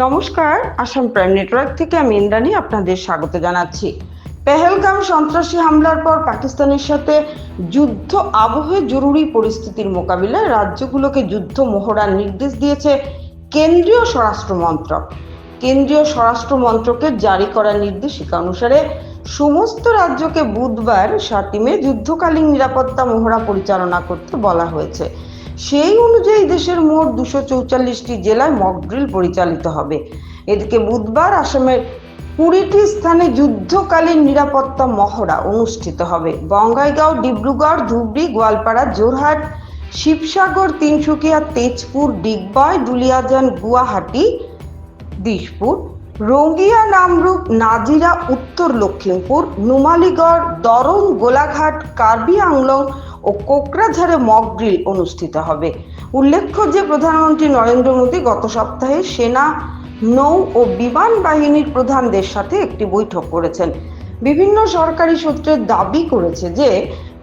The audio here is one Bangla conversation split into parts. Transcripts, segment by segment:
নমস্কার, আসাম প্রাইম নেটওয়ার্ক থেকে আমি ইন্দ্রাণী আপনাদের স্বাগত জানাচ্ছি। পেহেলগাম সন্ত্রাসী হামলার পর পাকিস্তানের সাথে যুদ্ধ আবহে জরুরি পরিস্থিতির মোকাবিলায় রাজ্যগুলোকে যুদ্ধ মহড়ার নির্দেশ দিয়েছে কেন্দ্রীয় স্বরাষ্ট্র মন্ত্রক। কেন্দ্রীয় স্বরাষ্ট্র মন্ত্রকের জারি করা নির্দেশিকা অনুসারে সমস্ত রাজ্যকে বুধবার 7 মে যুদ্ধকালীন নিরাপত্তা মহড়া পরিচালনা করতে বলা হয়েছে। সেই অনুযায়ী দেশের মোট 244টি জেলায় মক ড্রিল পরিচালিত হবে। এদিকে বুধবার আসামের 20টি স্থানে যুদ্ধকালীন নিরাপত্তা মহড়া অনুষ্ঠিত হবে। বঙ্গাইগাঁও, ডিব্রুগড়, ধুবড়ি, গোয়ালপাড়া, যোরহাট, শিবসাগর, তিনসুকিয়া, তেজপুর, ডিগবয়, দুলিয়াজান, গুয়াহাটি, দিশপুর, রঙ্গিয়া, নামরূপ, নাজিরা, উত্তর লখিমপুর, নুমালীগড়, দরং, গোলাঘাট, কার্বি আংলং ও কোকরাঝাড়ে মক ড্রিল অনুষ্ঠিত হবে। উল্লেখ্য যে প্রধানমন্ত্রী নরেন্দ্র মোদী গত সপ্তাহে সেনা, নৌ ও বিমান বাহিনীর প্রধানদের সাথে একটি বৈঠক করেছেন। বিভিন্ন সরকারি সূত্রে দাবি করেছে যে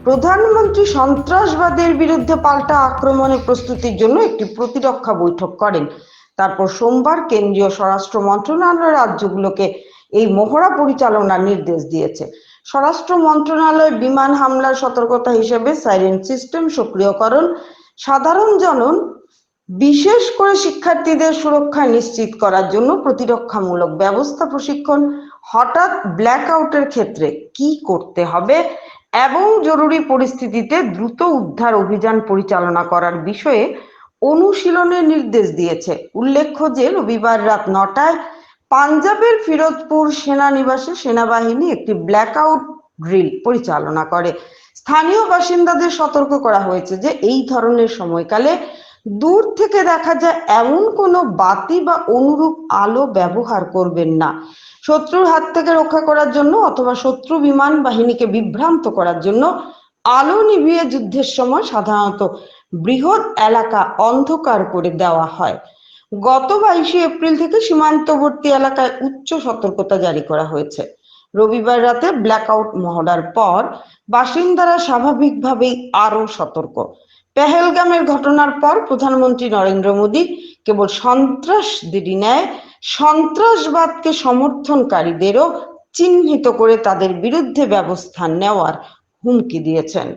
প্রধানমন্ত্রী সন্ত্রাসবাদের বিরুদ্ধে পাল্টা আক্রমণের প্রস্তুতির জন্য একটি প্রতিরক্ষা বৈঠক করেন। তারপর সোমবার কেন্দ্রীয় স্বরাষ্ট্র মন্ত্রণালয় রাজ্যগুলোকে এই মহড়া পরিচালনার নির্দেশ দিয়েছে। স্বরাষ্ট্র মন্ত্রণালয় বিমান হামলার সতর্কতা হিসেবে সাইরেন সিস্টেম সক্রিয়করণ, সাধারণ জনন, বিশেষ করে শিক্ষার্থীদের সুরক্ষা নিশ্চিত করার জন্য প্রতিরক্ষামূলক ব্যবস্থা প্রশিক্ষণ, হঠাৎ ব্ল্যাকআউটের ক্ষেত্রে কি করতে হবে এবং জরুরি পরিস্থিতিতে দ্রুত উদ্ধার অভিযান পরিচালনা করার বিষয়ে অনুশীলনের নির্দেশ দিয়েছে। উল্লেখ্য যে রবিবার রাত 9টায় পাঞ্জাবের ফিরোজপুর সেনানিবাসে সেনাবাহিনী একটি ব্ল্যাকআউট ড্রিল পরিচালনা করে। স্থানীয় বাসিন্দাদের সতর্ক করা হয়েছে যে এই ধরনের সময়কালে দূর থেকে দেখা যায় এমন কোনো বাতি বা অনুরূপ আলো ব্যবহার করবেন না। শত্রুর হাত থেকে রক্ষা করার জন্য অথবা শত্রু বিমান বাহিনীকে বিভ্রান্ত করার জন্য আলো নিভিয়ে যুদ্ধের সময় সাধারণত বৃহৎ এলাকা অন্ধকার করে দেওয়া হয়। গত 22শে এপ্রিল থেকে সীমান্তবর্তী এলাকায় উচ্চ সতর্কতা জারি করা হয়েছে। রবিবার রাতে ব্ল্যাকআউট মহড়ার পর বাসিন্দারা স্বাভাবিকভাবেই আরো সতর্ক। পেহেলগামের ঘটনার পর প্রধানমন্ত্রী নরেন্দ্র মোদী কেবল সন্ত্রাসদেরই ন্যায় সন্ত্রাসবাদকে সমর্থনকারীদেরও চিহ্নিত করে তাদের বিরুদ্ধে ব্যবস্থা নেওয়ার হুমকি দিয়েছেন।